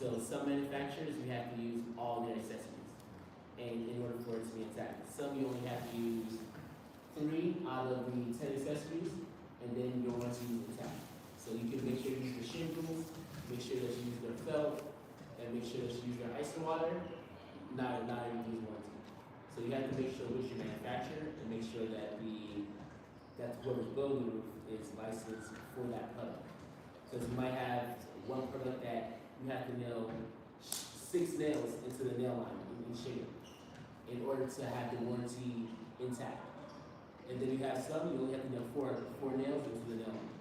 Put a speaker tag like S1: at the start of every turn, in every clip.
S1: So some manufacturers, you have to use all their accessories, and in order for it to be intact. Some you only have to use 3 out of the 10 accessories, and then your warranty is intact. So you can make sure you use the shingles, make sure that you use their felt, and make sure that you use their ice and water. Not everything is warranty. So you have to make sure which your manufacturer and make sure that whoever's building the roof is licensed for that product. Because you might have one product that you have to nail 6 nails into the nail line in shingle in order to have the warranty intact. And then you have some, you only have to nail four nails into the nail line.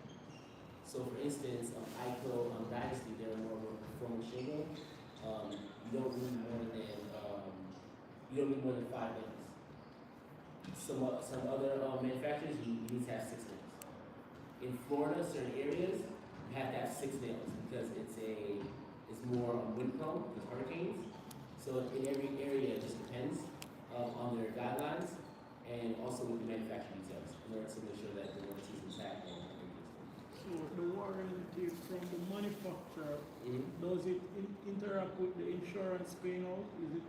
S1: So for instance, ICO Dynasty, they're more of a performance shingle. You don't need more than 5 nails. Some other manufacturers, you need to have 6 nails. In Florida, certain areas, you have to have 6 nails because it's more wind prone with hurricanes. So in every area, it just depends on their guidelines and also with the manufacturing details in order to make sure that the warranty is intact and everything.
S2: So the warranty from the manufacturer, does it interact with the insurance paying out? Is it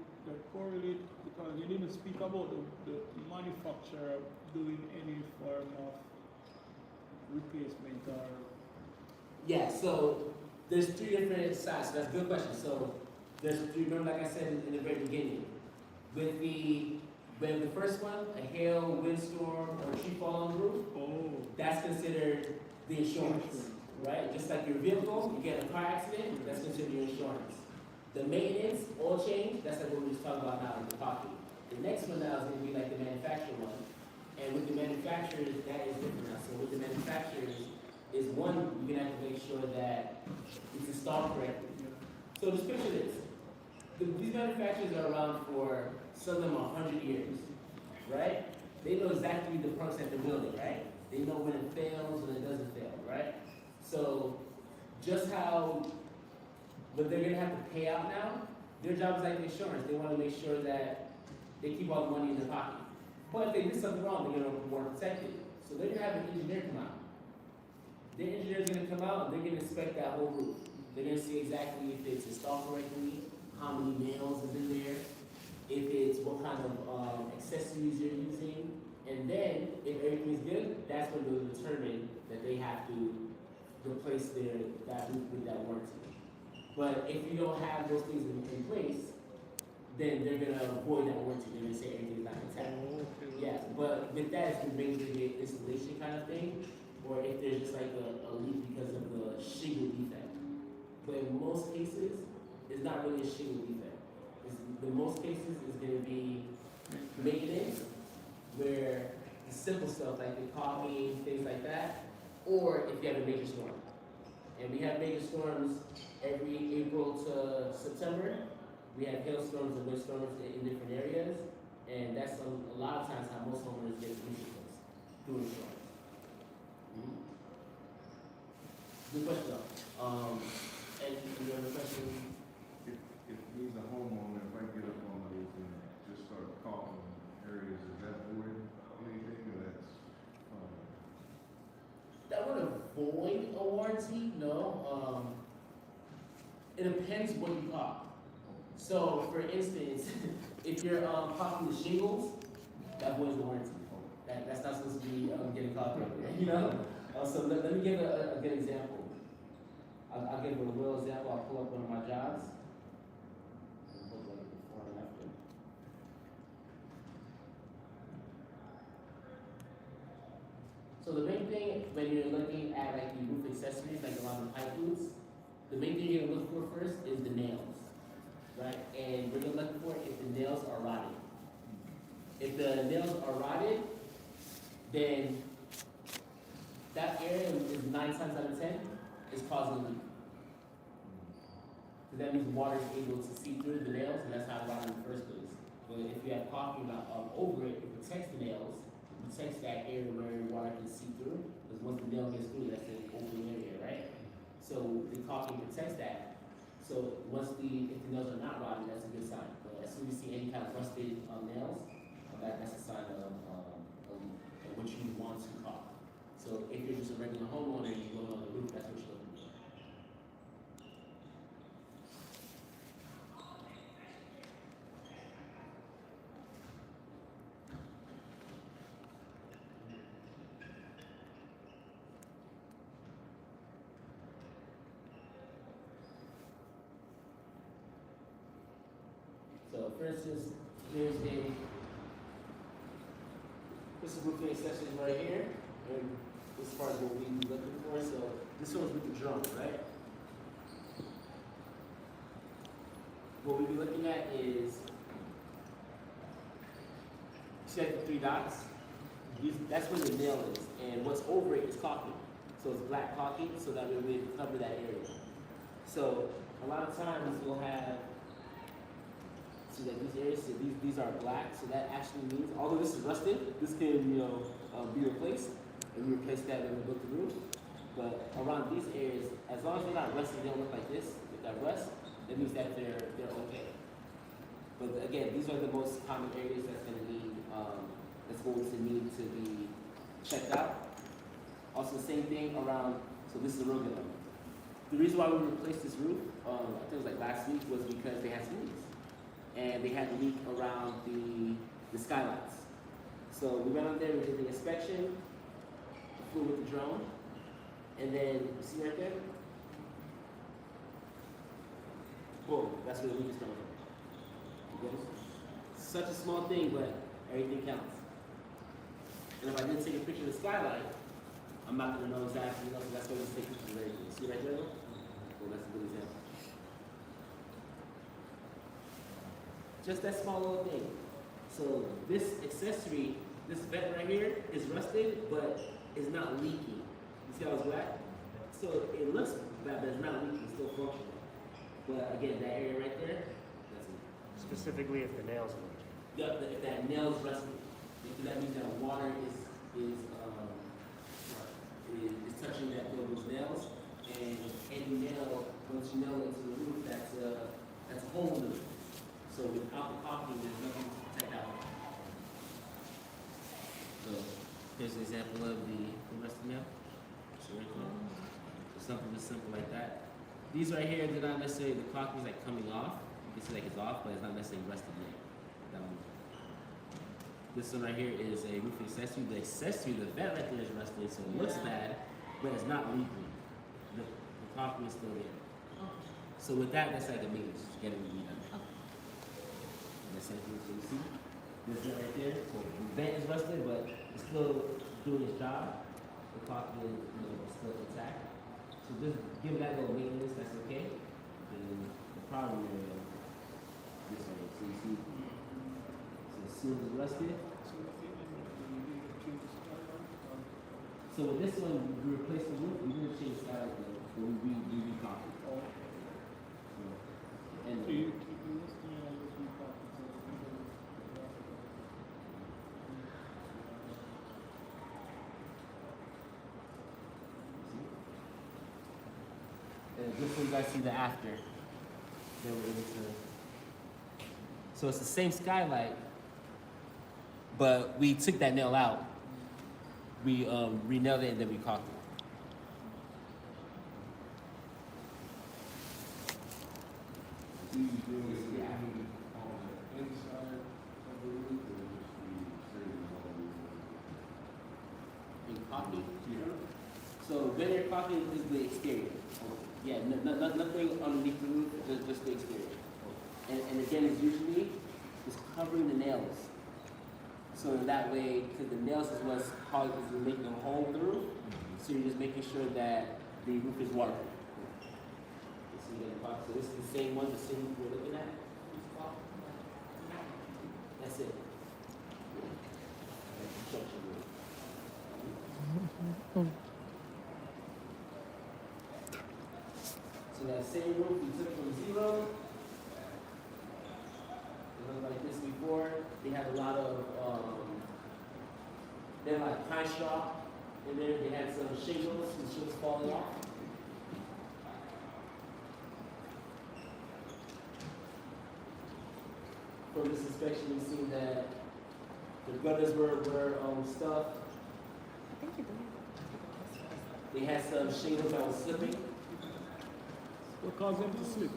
S2: correlate? Because you didn't speak about the manufacturer doing any form of replacement or...
S1: Yeah, so there's 3 different sides. So that's a good question. So there's 3, remember like I said in the very beginning, with the first one, a hail, windstorm, or tree fall on the roof, that's considered the insurance, right? Just like your vehicle, you get in a car accident, that's considered your insurance. The maintenance, oil change, that's like what we just talked about now in the pocket. The next one now is going to be like the manufacturer one. And with the manufacturers, that is different now. So with the manufacturers, is one, you're going to have to make sure that it's installed correctly. So just picture this. These manufacturers are around for, some of them 100 years, right? They know exactly the products that they're building, right? They know when it fails, when it doesn't fail, right? So just how, but they're gonna have to pay out now, their job is like the insurance. They wanna make sure that they keep all the money in their pocket. But if they did something wrong, they're gonna be more protected. So they're gonna have an engineer come out. Their engineer's gonna come out and they're gonna inspect that whole roof. They're gonna see exactly if it's installed correctly, how many nails is in there, if it's what kind of accessories you're using, and then if everything's good, that's when they'll determine that they have to replace that roof with that warranty. But if you don't have those things in place, then they're gonna avoid that warranty. They're gonna say everything's not intact. Yeah, but with that, it's basically an installation kind of thing, or if there's just like a leak because of the shingle defect. But in most cases, it's not really a shingle defect. In most cases, it's going to be maintenance, where the simple stuff like the caulking, things like that, or if you have a major storm. And we have major storms every April to September. We have hailstorms and windstorms in different areas, and that's a lot of times how most homeowners get insurance through insurance. Good question though. And you have a question?
S3: If he's a homeowner, if I get up on the roof and just start caulking areas, is that void anything or that's?
S1: That would avoid a warranty, no. It depends what you caulk. So, for instance, if you're caulking the shingles, that voids the warranty. That's not supposed to be getting caulked everywhere, you know? So let me give a good example. I'll give a real example. I'll pull up one of my jobs. Before and after. So the main thing when you're looking at like the roof accessories, like a lot of pipe boots, the main thing you're gonna look for first is the nails, right? And we're gonna look for if the nails are rotted. If the nails are rotted, then that area is 9 times out of 10 is causing a leak. Because that means water is able to seep through the nails, and that's how it rotted in the first place. But if you have caulking over it, it protects the nails, it protects that area where water can seep through. Because once the nail gets through, that's an open area, right? So the caulking protects that. So if the nails are not rotted, that's a good sign. But as soon as you see any kind of rusted nails, that's a sign of a leak, and what you want to caulk. So if you're just a regular homeowner and you go on the roof, that's what you're looking for. for instance, there's a this is roofing accessories right here, and as far as what we be looking for, so this one's with the drone, right? What we be looking at is, see like the 3 dots? That's where the nail is, and what's over it is caulking. So it's black caulking, so that way we cover that area. So a lot of times we'll have, see like these areas, so these are black, so that actually means, although this is rusted, this can, be replaced, and we replace that when we build the roof. But around these areas, as long as they're not rusted, they don't look like this, with that rust, that means that they're okay. But again, these are the most common areas that's going to need to be checked out. Also, the same thing around. So this is the roof. The reason why we replaced this roof, I think it was like last week, was because they had some leaks, and they had a leak around the skylights. So we went on there, we did the inspection, flew with the drone, and then you see right there. Boom, that's where the leak is coming from. You get it? Such a small thing, but everything counts. And if I didn't take a picture of the skylight, I'm not going to know exactly, so that's why we take pictures of everything. See right there? Well, that's a good example. Just that small little thing. So this accessory, this vent right here is rusted, but it's not leaking. You see how it's black? So it looks bad, but it's not leaking, it's still functional. But again, that area right there, that's it.
S4: Specifically if the nails are leaking.
S1: Yeah, if that nail's rusted, because that means that water is touching those nails, and any nail, once you nail it into the roof, that's a hole in the roof. So without the caulking, there's nothing to protect out. So here's an example of the rusted nail. So right there. So something just simple like that. These right here, they're not necessarily, the caulking is like coming off. You can see like it's off, but it's not necessarily rusted nail. That one. This one right here is a roofing accessory. The accessory, the vent right there is rusted, so it looks bad, but it's not leaking. The caulking is still there. So with that, that's like a maintenance, just get it redone. And the same thing, so you see, this vent right there, so the vent is rusted, but it's still doing its job. The caulking is, still intact. So just give that little maintenance, that's okay. And the problem area, this one, so you see, as soon as it's rusted. So with this one, we replaced the roof. We didn't change the skylight though, but we recopied. And this one, you guys see the after. They were able to. So it's the same skylight, but we took that nail out. We re-nailed it and then we caulked it.
S3: Do you do it on the inside of the roof, or just the exterior of the roof?
S1: In caulking?
S3: Yeah.
S1: So veneer caulking is the exterior. Yeah, nothing underneath the roof, just the exterior. And again, it's usually just covering the nails. So in that way, because the nails is what's making a hole in the roof, so you're just making sure that the roof is waterproof. So this is the same one, the same roof we're looking at. That's it. Construction roof. So that same roof we took from 0. It looked like this before. They had a lot of, they had like pine straw in there. They had some shingles falling off. From this inspection, we see that the gutters were stuffed. They had some shingles that was slipping.
S2: What caused them to slip?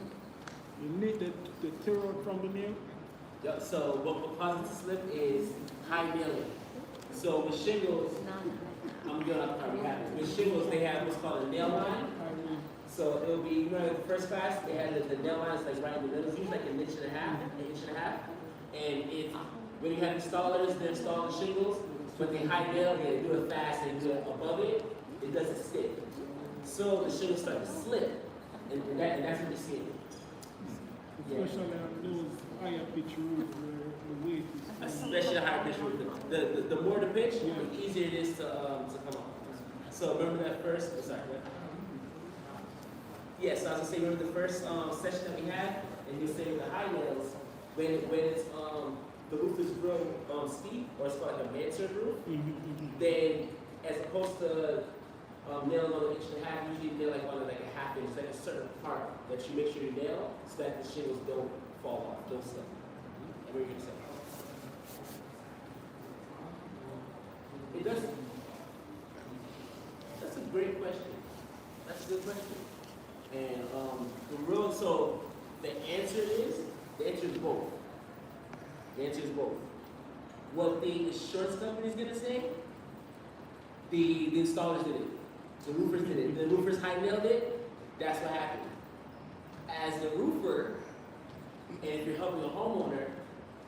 S2: You need the tear out from the nail?
S1: Yep, so what causes it to slip is high nailing. So with shingles, I'm going to recap it. With shingles, they have what's called a nail line. So it'll be, the first class, they had the nail line is like right in the middle. It's usually like an inch and a half. And if, when you have installers, they install the shingles, but they high nail, they do it fast, and do it above it, it doesn't stick. So the shingles start to slip, and that's what you're seeing.
S2: Especially on those higher pitch roofs where the weight is.
S1: Especially a higher pitch roof. The more the pitch, the easier it is to come off. So remember that first, sorry, what? Yes, so I was gonna say, remember the first session that we had, and you say the high nails, when it's the roof is real steep, or it's called like a mentorship roof, then as opposed to nailing on an inch and a half, usually nail like on like a half inch, like a certain part that you make sure you nail, so that the shingles don't fall off, don't slip. And what are you gonna say? It doesn't. That's a great question. That's a good question. And so the answer is both. The answer is both. What the insurance company is gonna say, the installers did it. The roofers did it. The roofers high nailed it, that's what happened. As the roofer, and if you're helping a homeowner,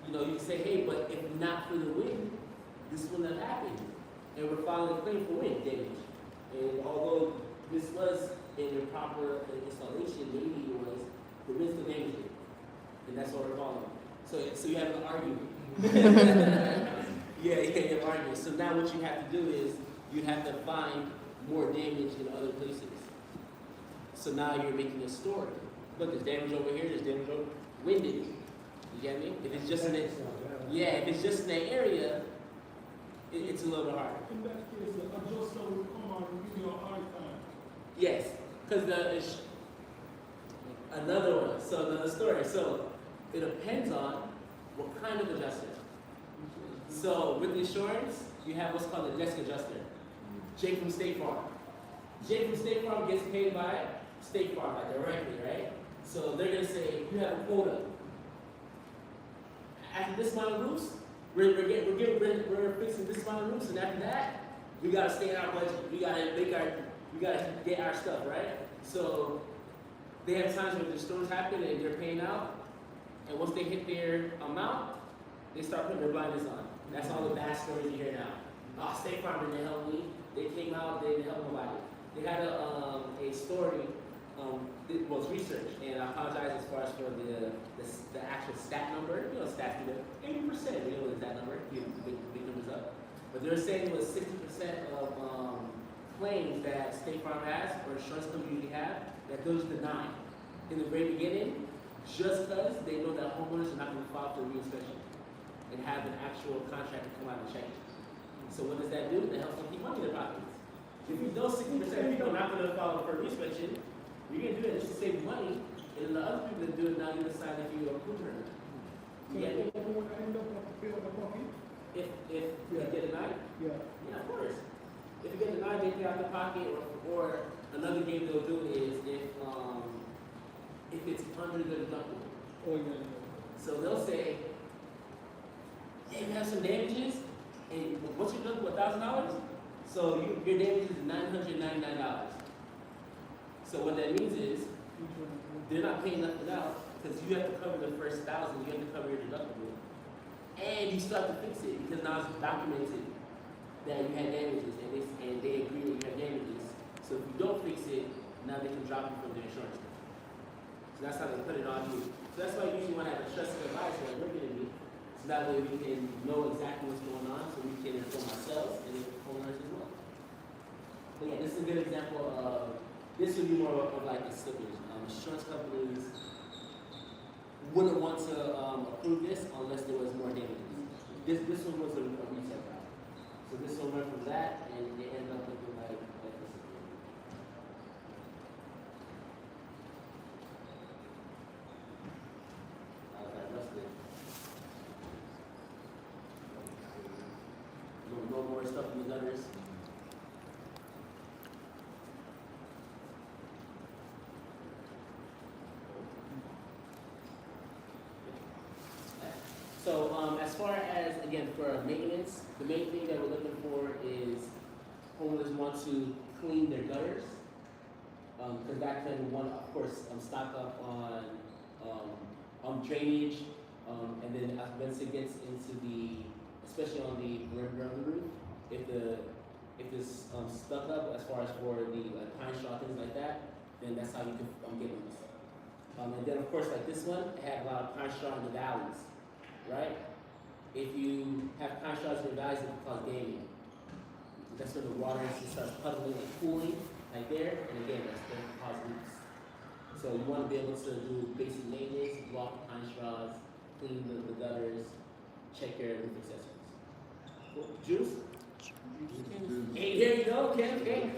S1: you know, you can say, hey, but if not for the wind, this wouldn't have happened. And we're filing a claim for wind damage. And although this was in the proper installation, maybe it was, the wind still damaged it. And that's what we're calling. So you have an argument. Yeah, you have an argument. So now what you have to do is you have to find more damage in other places. So now you're making a story. Look, there's damage over here, there's damage over wind damage. You get me? If it's just in it, if it's just in that area, it's a little bit harder.
S2: In that case, the adjuster will come out and give you a hard time.
S1: Yes, because another one. So another story. So it depends on what kind of adjuster. So with insurance, you have what's called a desk adjuster. Jake from State Farm. Jake from State Farm gets paid by State Farm, like directly, right? So they're gonna say you have a quota. After this amount of roofs, we're fixing this amount of roofs, and after that, we gotta stay in our budget. We gotta get our stuff, right? So they have times when the storms happen and they're paying out, and once they hit their amount, they start putting their blinders on. That's all the bad stories you hear now. Oh, State Farm didn't help me. They came out, they didn't help nobody. They had a story, it was research, and I apologize as far as for the actual stat number. You know, stats do that. 80%, you know what that number, you big numbers up. But they were saying it was 60% of claims that State Farm has, or insurance companies usually have, that those denied in the very beginning, just because they know that homeowners are not going to file for reinspection and have an actual contractor come out and check it. So what does that do? That helps them keep money in their pockets. If you know 60% of people are not going to file for reinspection, you're going to do it just to save money, and the other people that do it now, you decide if you approve or not.
S2: So
S1: Yeah.
S2: the homeowner end up with to pay out the pocket?
S1: If you get denied,
S2: Yeah.
S1: yeah, of course. If you get denied, they pay out the pocket, or another game they'll do is if it's under the deductible.
S2: Oh, yeah.
S1: So they'll say, hey, we have some damages, and what's your deductible, $1,000? So your damage is $999. So what that means is, they're not paying nothing out, because you have to cover the first 1,000, you have to cover your deductible. And you still have to fix it, because now it's documented that you had damages, and they agree that you had damages. So if you don't fix it, now they can drop you from the insurance company. So that's how they put it on you. So that's why you usually want to have a trusted advisor like we're going to be, so that way we can know exactly what's going on, so we can inform ourselves and the homeowners as well. But yeah, this is a good example of, this would be more of like a slippage. Insurance companies wouldn't want to approve this unless there was more damages. This one was a reset route. So this one went from that, and they ended up looking like this. Rusted. No more stuff in the gutters. So as far as, again, for maintenance, the main thing that we're looking for is homeowners want to clean their gutters, because that can, one, of course, stock up on drainage, And then once it gets into especially on the perimeter of the roof, if it's stuck up as far as for the pine straw, things like that, then that's how you can get these. And then of course, like this one, it had a lot of pine straw in the valleys, right? If you have pine straws in the valleys, it can cause damage. That's where the water starts puddling and cooling, like there, and again, that's going to cause leaks. So you want to be able to do basic maintenance, block pine straws, clean the gutters, check your roof accessories. Cool. Juice? Hey, there you go, okay.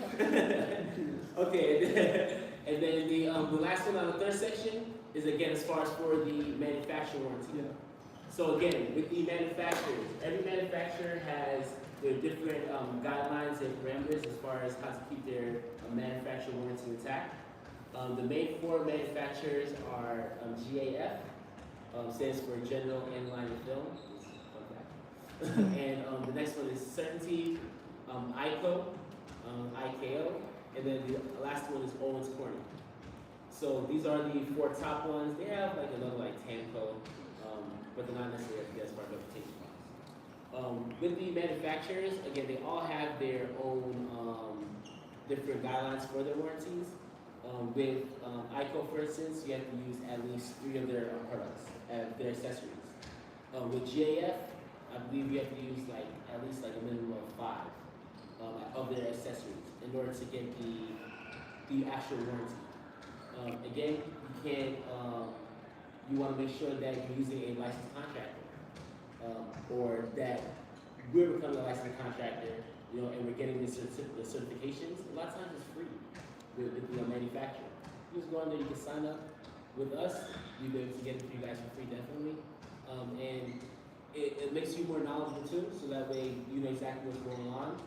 S1: Okay, and then the last one on the third section is again as far as for the manufacturer warranty.
S2: Yeah.
S1: So again, with the manufacturers, every manufacturer has their different guidelines and parameters as far as how to keep their manufacturer warranty intact. The main four manufacturers are GAF, stands for General Inline Film, and the next one is Certainty, ICO, IKO, and then the last one is Owens Corning. So these are the four top ones. They have like another like Tamco, but they're not necessarily as far as reputation wise. With the manufacturers, again, they all have their own different guidelines for their warranties. With ICO, for instance, you have to use at least 3 of their products, their accessories. With GAF, I believe you have to use like at least like a minimum of 5 of their accessories in order to get the actual warranty. Again, you can't. You want to make sure that you're using a licensed contractor, or that we're becoming a licensed contractor, and we're getting the certifications. A lot of times it's free with the manufacturer. You just go on there, you can sign up with us. You'll be able to get it for you guys for free, definitely. And it makes you more knowledgeable too, so that way you know exactly what's going on,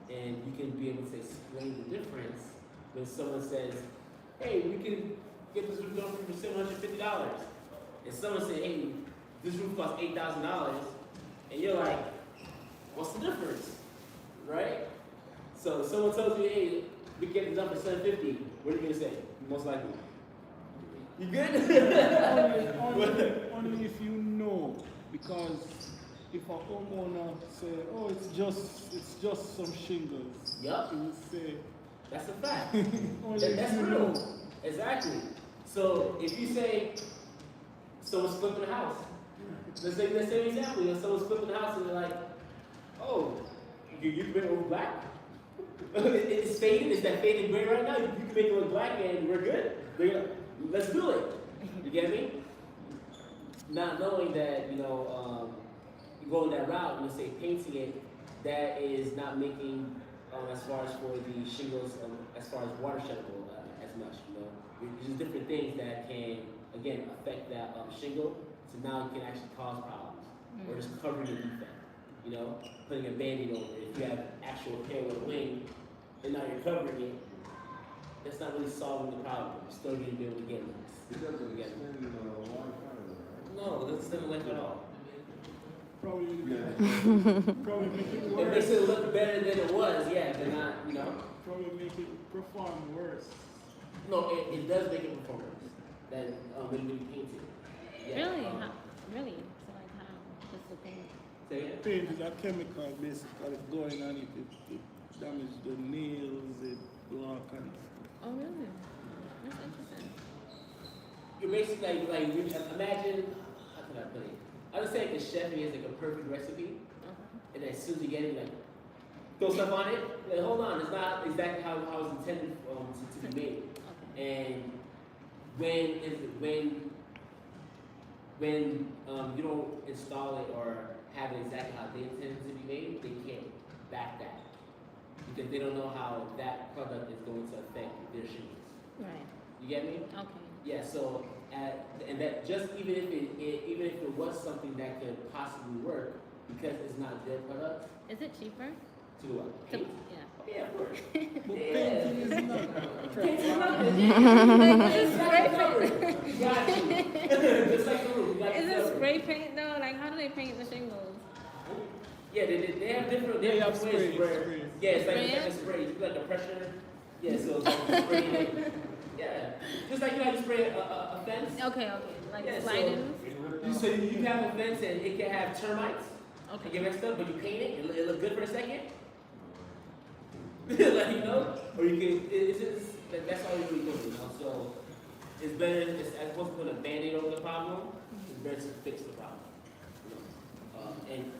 S1: and you can be able to explain the difference when someone says, "Hey, we can get this roof done for $750," and someone says, "Hey, this roof costs $8,000," and you're like, "What's the difference?" Right? So if someone tells you, "Hey, we get it done for $750," what are you gonna say? Most likely, you good?
S2: only if you know, because if a homeowner say, "Oh, it's just some shingles,"
S1: Yup.
S2: he would say,
S1: That's a fact.
S2: only if
S1: That's
S2: you
S1: real.
S2: know.
S1: Exactly. So if you say someone's flipping a house, let's say an example. Someone's flipping a house and they're like, "Oh, you can make it look black? It's faded. It's that faded gray right now. You can make it look black and we're good. Let's do it." You get me? Not knowing that going that route, let's say painting it, that is not making as far as for the shingles, as far as water sheddable as much. There's different things that can again affect that shingle. So now it can actually cause problems, or just covering the defect. Putting a Band-Aid over it. If you have actual hair with a wing, and now you're covering it, that's not really solving the problem. You're still going to be able to get it.
S3: It doesn't extend the water color, right?
S1: No, it doesn't stand like at all.
S2: Probably make it
S1: It
S2: worse.
S1: makes it look better than it was, yeah, but not,
S2: Probably make it perform worse.
S1: No, it does make it perform worse than when you paint it. Yeah.
S5: Really? Really? So like how? Just the thing.
S1: Say it.
S2: Paint is a chemical basically going on it. It damages the nails, it block and
S5: Oh really? That's interesting.
S1: You're basically like imagine, how can I put it? I would say like a chef, he has like a perfect recipe, and then as soon as you get it, you like throw stuff on it. Like, hold on, it's not exactly how it was intended to be made.
S5: Okay.
S1: And when you don't install it or have it exactly how they intended to be made, they can't back that because they don't know how that product is going to affect their shingles.
S5: Right.
S1: You get me?
S5: Okay.
S1: Yeah. So and that just even if it was something that could possibly work, because it's not their product.
S5: Is it cheaper?
S1: To what?
S5: To,
S1: Paint?
S5: yeah.
S1: Yeah, of course.
S2: but
S1: Yeah.
S2: painting is not
S1: Painting is not
S5: Is
S1: Got you covered. You got you. Just like the roof, you got you
S5: it
S1: covered.
S5: spray paint though? Like how do they paint the shingles?
S1: Yeah, they have different
S2: They have
S1: ways
S2: sprays,
S1: where
S2: sprays.
S1: yeah, it's like
S5: Spray it?
S1: a spray. You put like a pressure. Yeah, so it's like spraying it. Yeah, just like you spray a fence.
S5: Okay, like
S1: Yeah, so-
S5: sliding.
S1: You have a fence and it can have termites, it
S5: Okay.
S1: get messed up, but you paint it, it look good for a second. Like, you know, or you can, it's just, that's all you really do, you know, so it's better, as opposed to put a Band-Aid over the problem, it's better to fix the problem, you know. And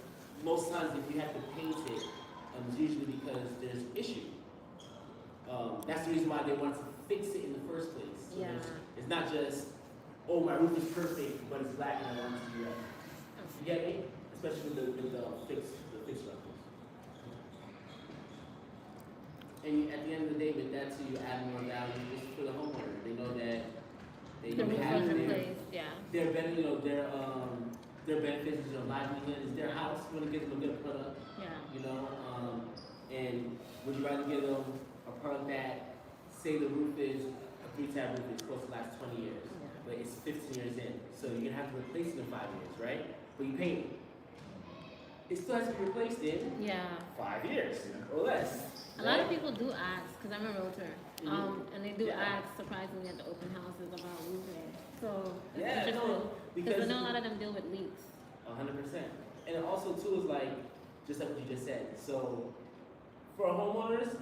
S1: most times if you have to paint it, it's usually because there's an issue. That's the reason why they want to fix it in the first place. So
S5: Yeah.
S1: it's not just, oh, my roof is perfect, but it's black and I want to do that. You get me? Especially with the fix records. And at the end of the day, with that too, you add more value just for the homeowner. They know that they
S5: The roof
S1: have
S5: was
S1: their
S5: replaced, yeah.
S1: benefit, their benefits is their livelihood, is their house. You want to get them a good product,
S5: Yeah.
S1: you know. And would you rather give them a product that, say the roof is a 3-tab roof, it's supposed to last 20 years,
S5: Yeah.
S1: but it's 15 years in, so you're gonna have to replace it in 5 years, right? But you paint it. It still has to be replaced in
S5: Yeah.
S1: 5 years or less.
S5: A lot of people do ask, because I'm a realtor,
S1: Mhm.
S5: and they do
S1: Yeah.
S5: ask surprisingly at the open houses about roofing. So it's
S1: Yeah,
S5: interesting.
S1: no,
S5: Because I know a lot of them deal with leaks.
S1: 100%. And also too is like, just like what you just said. So for homeowners,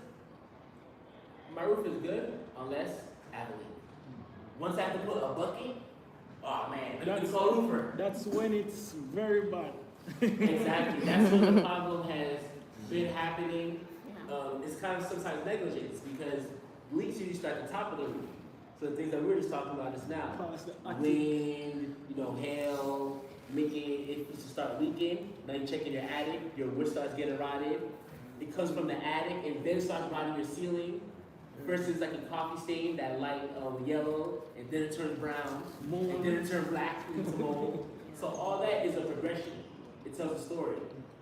S1: my roof is good unless I have a leak. Once I have to put a bucket, oh man, let me call a roofer.
S2: That's when it's very bad.
S1: Exactly. That's when the problem has been happening.
S5: Yeah.
S1: It's kind of sometimes negligence because leaks usually start at the top of the roof. So the things that we were just talking about just now,
S2: Cause the attic.
S1: wind, hail, making it to start leaking. Now you check in your attic, your wood starts getting rotted. It comes from the attic and then starts rotting your ceiling. First it's like a coffee stain, that light yellow, and then it turns brown, and then it turns black into mold. So all that is a progression. It tells a story.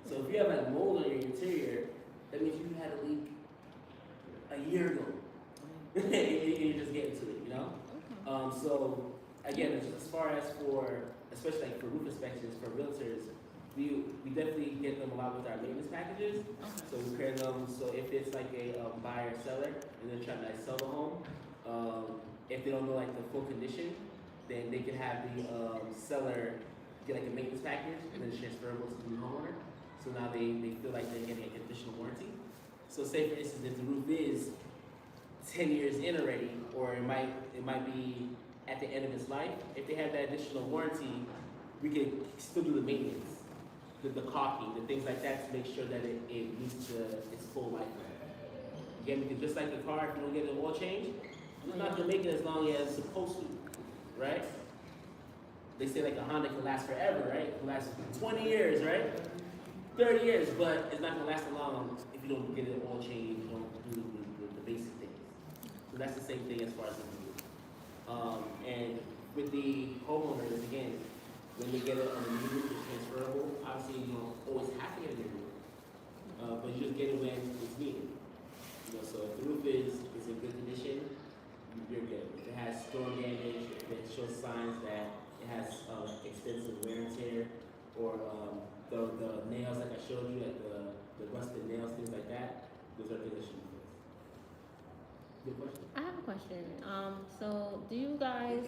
S1: So if you have like mold on your interior, that means you had a leak a year ago. And you're just getting to it, you know?
S5: Okay.
S1: So again, as far as for, especially like for roof inspections, for realtors, we definitely get them a lot with our maintenance packages.
S5: Okay.
S1: So we pair them, so if it's like a buyer seller and they're trying to like sell the home, if they don't know like the full condition, then they can have the seller get like a maintenance package and then it's transferable to the homeowner. So now they feel like they're getting an additional warranty. So say for instance, if the roof is 10 years in already, or it might be at the end of its life, if they have that additional warranty, we can still do the maintenance, the caulking, the things like that to make sure that it meets its full life. Again, because just like the car, if you don't get an oil change, it's not gonna make it as long as it's supposed to, right? They say like a Honda can last forever, right? It can last 20 years, right? 30 years, but it's not gonna last as long if you don't get an oil change, you don't do the basic things. So that's the same thing as far as the roof. And with the homeowners, again, when they get it on a new roof, it's transferable. Obviously, you don't always have to get a new roof, but you just get it when it's needed. So if the roof is in good condition, you're good. If it has storm damage, if it shows signs that it has extensive wear and tear, or the nails like I showed you, like the rusted nails, things like that, those are things that should be fixed. Good question.
S5: I have a question. So do you guys,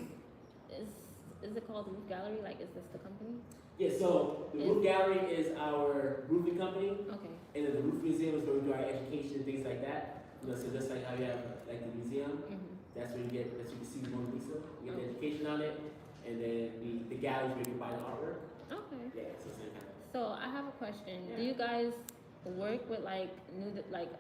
S5: is it called Roof Gallery? Like, is this the company?
S1: Yeah, so the Roof Gallery is our roofing company,
S5: Okay.
S1: and then the Roof Museum is where we do our education and things like that. So just like how you have like the museum, that's where you see the Mona Lisa, you get the education on it, and then the gallery is where you buy the artwork.
S5: Okay.
S1: Yeah, so same kind of.
S5: So I have a question. Do you guys work with like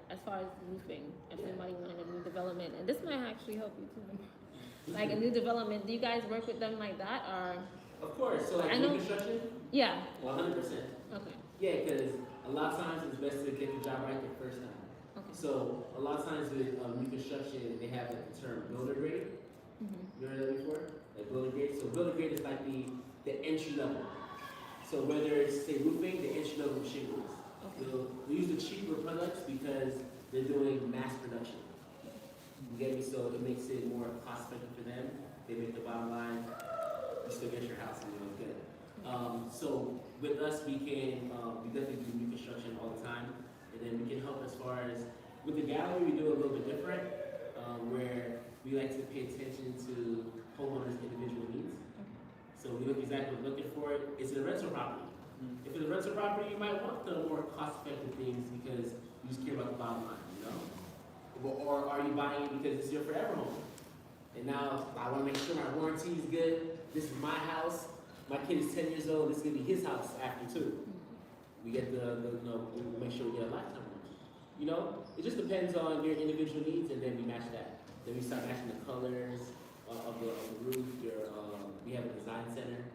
S5: as far as roofing? If somebody wanted a new development, and this might actually help you too. Like a new development, do you guys work with them like that, or?
S1: Of course. So like
S5: I know-
S1: new construction,
S5: Yeah.
S1: 100%.
S5: Okay.
S1: Yeah, because a lot of times it's best to get the job right the first time.
S5: Okay.
S1: So a lot of times with new construction, they have like the term builder grade. You heard that before? Like builder grade. So builder grade is like the entry level. So whether it's say roofing, the entry level shingles.
S5: Okay.
S1: We use the cheaper products because they're doing mass production. You get me? So it makes it more cost effective for them. They make the bottom line. You still get your house and it's good. So with us, we definitely do new construction all the time, and then we can help as far as with the gallery. We do it a little bit different, where we like to pay attention to homeowners' individual needs. So we look exactly what we're looking for. It's a rental property. If it's a rental property, you might want the more cost-effective things because you just care about the bottom line, you know? Or are you buying it because it's your forever home? And now I want to make sure my warranty is good. This is my house. My kid is 10 years old. This is gonna be his house after too. We get we make sure we get a lifetime warranty. You know, it just depends on your individual needs, and then we match that. Then we start matching the colors of the roof. We have a design center,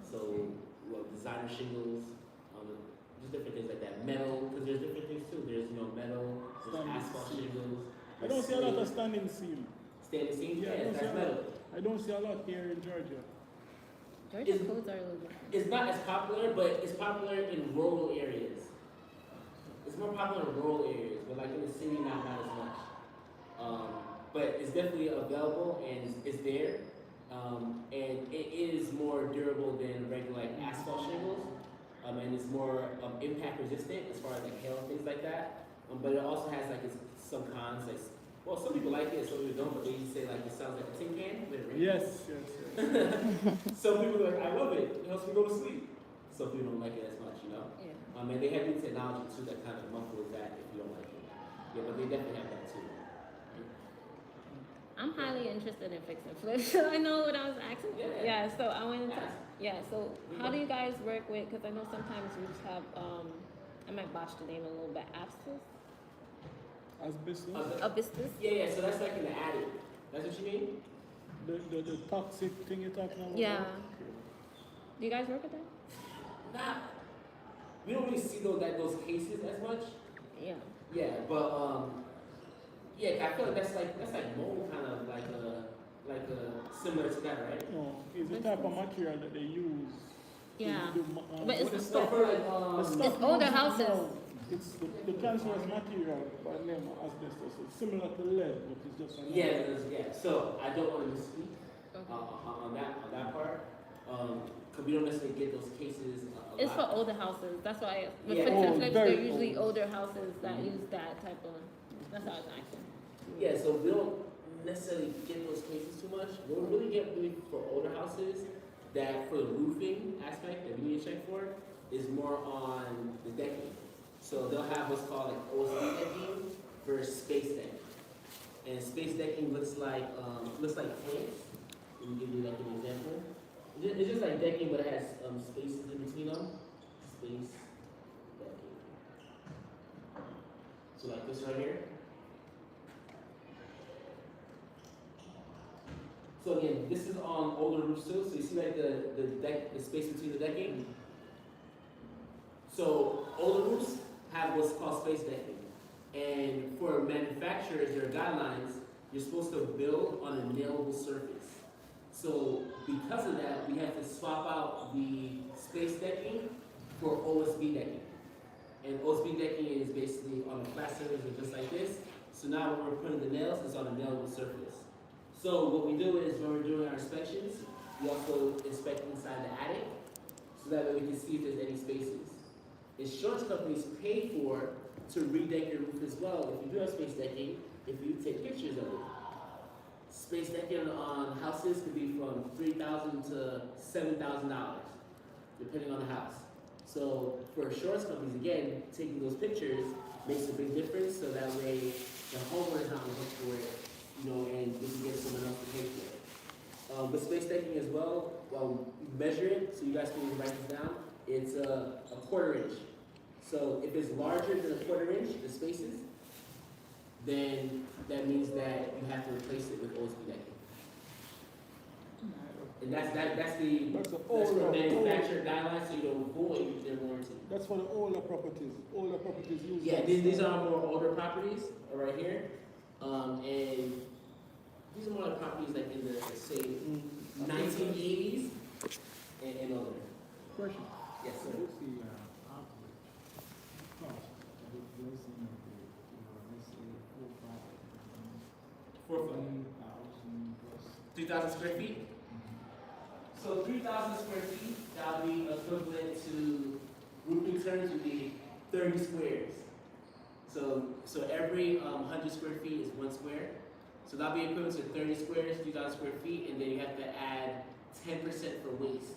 S1: so designer shingles, just different things like that. Metal, because there's different things too. There's metal, there's asphalt shingles.
S2: I don't see a lot of standing seam.
S1: Standing seam,
S2: Yeah,
S1: that's metal.
S2: I don't see a lot here in Georgia.
S5: Georgia codes are a little different.
S1: It's not as popular, but it's popular in rural areas. It's more popular in rural areas, but like in the city, not as much. But it's definitely available and it's there. And it is more durable than regular like asphalt shingles. And it's more impact resistant as far as like hail and things like that. But it also has like some cons. Like, well, some people like it, some people don't. But they just say like it sounds like a tin can when it rains.
S2: Yes.
S1: Some people are like, I love it. It helps me go to sleep. Some people don't like it as much, you know.
S5: Yeah.
S1: And they have new technology too that kind of muffles that if you don't like it. Yeah, but they definitely have that too.
S5: I'm highly interested in fix and flip, so I know what I was asking.
S1: Yeah.
S5: So I wanted to.
S1: Ask.
S5: Yeah. So how do you guys work with? Because I know sometimes roofs have. I might botch the name a little bit.
S2: Asbestos.
S5: Abyssus.
S1: Yeah. So that's like in the attic. That's what you mean?
S2: The toxic thing you're talking about?
S5: Yeah. Do you guys work with that?
S1: Nah. We don't really see those cases as much.
S5: Yeah.
S1: Yeah, but yeah, I feel like that's like mold kind of like similar to that, right?
S2: No, it's the type of material that they use.
S5: Yeah.
S2: But
S5: it's
S1: the stuff for like
S5: It's older houses.
S2: It's the cancerous material by the name of asbestos. It's similar to lead, but it's just another.
S1: Yeah. So I don't want to misspeak on that part, because we don't necessarily get those cases.
S5: It's for older houses. That's why with
S1: Yeah.
S5: fix and
S2: Oh,
S5: flips,
S2: very
S5: they're usually
S2: old.
S5: older houses that use that type of. That's how it's actually.
S1: Yeah, so we don't necessarily get those cases too much. What we really get for older houses, that for the roofing aspect that we need to check for, is more on the decking. So they'll have what's called like OSB decking versus space decking. And space decking looks like plants. Let me give you like an example. It's just like decking, but it has spaces in between them. Space decking. So like this right here. So again, this is on older roofs too. So you see like the space between the decking. So older roofs have what's called space decking, and for manufacturers, there are guidelines. You're supposed to build on a nailable surface. So because of that, we have to swap out the space decking for OSB decking. And OSB decking is basically on a flat surface just like this. So now when we're putting the nails, it's on a nailable surface. So what we do is when we're doing our inspections, we also inspect inside the attic, so that way we can see if there's any spaces. Insurance companies pay to redeck your roof as well. If you do have space decking, if you take pictures of it. Space decking on houses could be from $3,000 to $7,000, depending on the house. So for insurance companies, again, taking those pictures makes a big difference, so that way the homeowner is not looking for it, and we can get someone else to pay for it. But space decking as well, you measure it, so you guys can write this down. It's a 1/4 inch. So if it's larger than a 1/4 inch, the spaces, then that means that you have to replace it with OSB decking. And that's for manufacturer guidelines, so you don't avoid their warranty.
S2: That's for the older properties. Older properties use
S1: Yeah,
S2: that.
S1: these are more older properties, right here. And these are more like properties like in the, say, 1980s and older.
S2: Question.
S1: Yes, sir.
S2: What's the average cost of replacing of the, let's say,
S1: 4 foot.
S2: 4,000 plus?
S1: 3,000 square feet? So 3,000 square feet, that'll be equivalent to, roofing terms would be 30 squares. So every 100 square feet is 1 square. So that'll be equivalent to 30 squares, 3,000 square feet, and then you have to add 10% for waste.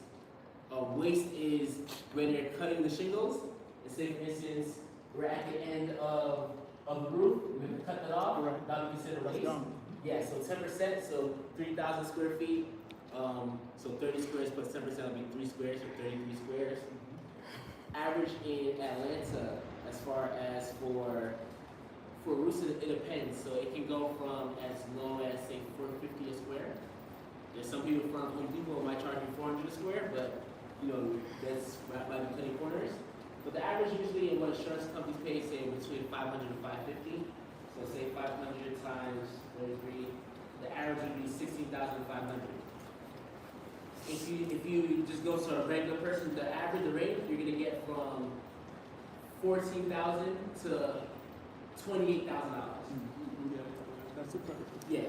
S1: Waste is when they're cutting the shingles, and say for instance, we're at the end of the roof, we have to cut that off,
S2: Right.
S1: that would be considered
S2: That's
S1: waste.
S2: done.
S1: Yeah, so 10%, so 3,000 square feet, so 30 squares plus 10% would be 3 squares, or 33 squares. Average in Atlanta, as far as for roofs, it depends. So it can go from as low as say $450 a square. There's some people from Home Depot might charge you $400 a square, but you know that's might be cutting corners. But the average usually in what insurance companies pay, say between 500 and 550. So say 500 times 33, the average would be 16,500. If you just go to a regular person, the rate you're gonna get from $14,000 to $28,000.
S2: Yeah, that's a perfect.
S1: Yeah.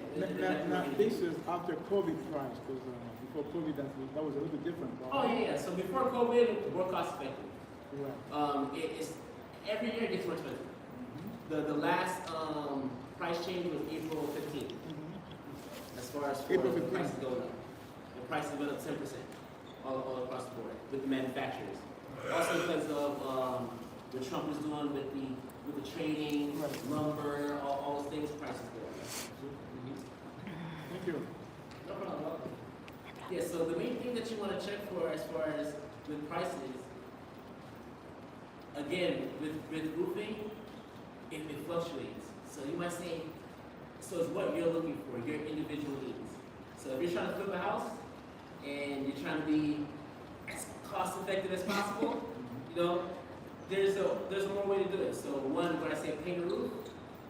S2: Now, this is after COVID price, because before COVID, that was a little different.
S1: Oh yeah. So before COVID, more cost effective.
S2: Right.
S1: It's every year it gets more expensive. The last price change was April 15th. As far as for
S2: April
S1: the
S2: 15th.
S1: prices going up. The prices went up 10% all across the board with the manufacturers. Also because of what Trump was doing with the trading,
S2: Right.
S1: lumber, all those things, prices go up.
S2: Thank you.
S1: No problem. Yeah, so the main thing that you want to check for as far as with prices, again, with roofing, it fluctuates. So you might say, so it's what you're looking for, your individual needs. So if you're trying to flip a house and you're trying to be as cost effective as possible, you know, there's a more way to do it. So one, when I say paint a roof,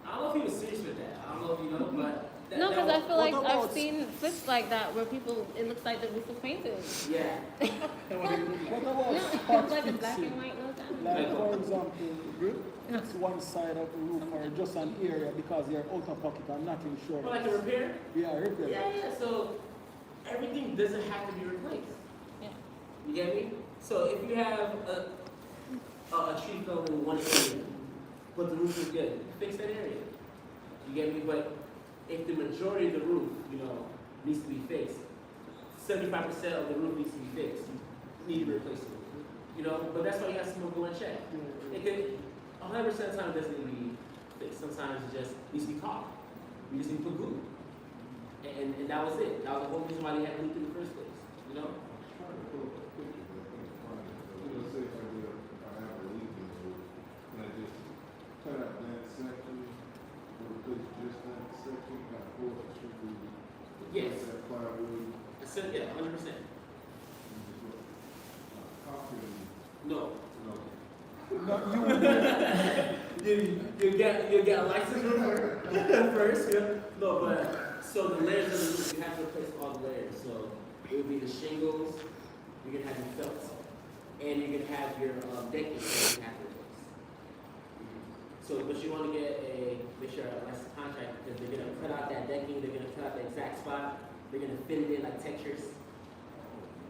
S1: I don't know if he was serious with that. I don't know if you know, but
S5: No, because I feel like
S2: what
S5: I've
S2: about-
S5: seen flips like that where people, it looks like the roof was painted.
S1: yeah.
S2: What
S5: No,
S2: about
S5: it
S2: spot
S5: looks like a black
S2: fixing?
S5: and white, no damage.
S2: Like, for example, it's one side of the roof or just an area because you're out of pocket and not insured.
S1: Well, like a repair?
S2: Yeah, repair.
S1: Yeah. So everything doesn't have to be replaced.
S5: Yeah.
S1: You get me? So if you have a tree fell in one area, but the roof is good, fix that area. You get me? But if the majority of the roof, you know, needs to be fixed, 75% of the roof needs to be fixed, need to be replaced. You know, but that's why you have someone go and check. It could 100% of the time it doesn't need to be fixed. Sometimes it just needs to be caulked. You just need to put glue. And that was it. That was the whole reason why they had leaked in the first place. You know?
S3: Trying to pull up a picture, but I can't find it. So, let's say if I have a leak in the roof, can I just cut out that section, or replace just that section, kind of pull it strictly?
S1: Yes.
S3: That plywood,
S1: Yeah, 100%.
S3: and just what, copy,
S1: No.
S3: no.
S2: No, you would
S1: You get a license roofer first. Yeah. No, but so the layers of the roof, you have to replace all the layers. So it would be the shingles, you're gonna have your felts, and you're gonna have your decking that you have to replace. So, but you want to make sure a licensed contractor, because they're gonna cut out that decking, they're gonna cut out the exact spot, they're gonna fit it in like textures.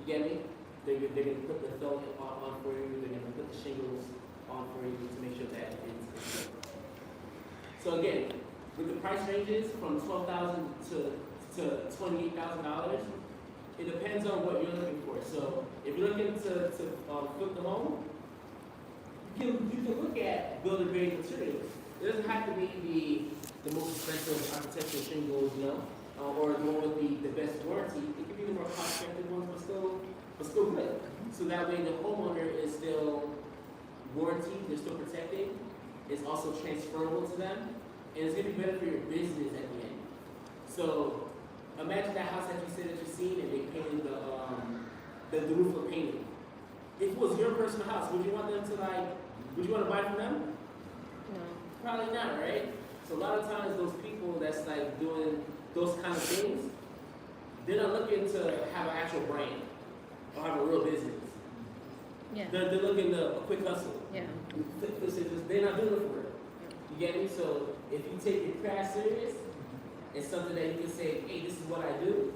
S1: You get me? They're gonna put the felt on for you, they're gonna put the shingles on for you to make sure that it's good. So again, with the price ranges from $12,000 to $28,000, it depends on what you're looking for. So if you're looking to flip the home, you can look at builder grade materials. It doesn't have to be the most expensive architectural shingles, you know, or the one with the best warranty. It could be the more cost effective ones, but still good. So that way the homeowner is still warranted, they're still protected. It's also transferable to them, and it's gonna be better for your business at the end. So imagine that house that you said that you've seen, and they painted the roof was painted. If it was your personal house, would you want them to would you want to buy from them?
S5: No.
S1: Probably not, right? So a lot of times those people that's like doing those kind of things, they're not looking to have an actual brand or have a real business.
S5: Yeah.
S1: They're looking to a quick hustle.
S5: Yeah.
S1: They're not doing it for it. You get me? So if you take your craft serious, it's something that you can say, hey, this is what I do,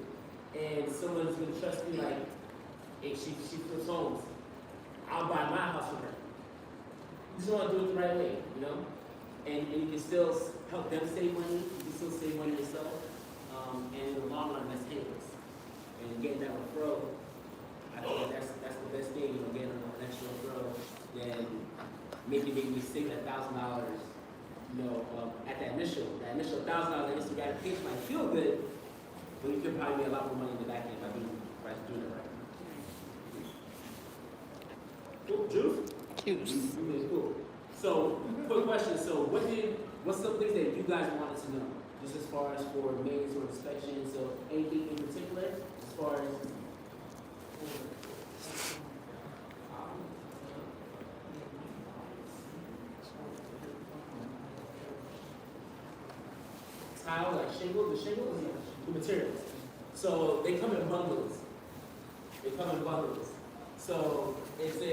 S1: and someone's gonna trust me like, hey, she flips homes. I'll buy my house from her. You just want to do it the right way, you know? And you can still help them save money, you can still save money yourself, and in the long run, that's painless. And getting that referral maybe save $1,000, at that initial $1,000 initial gratification might feel good, but you could probably make a lot more money in the back end by doing it right. Cool, Juice? Okay, cool. So, quick question. So, what's some things that you guys wanted to know? Just as far as for maintenance or inspection, so anything in particular as far as tile, like shingles, the materials. So they come in bundles. So it's a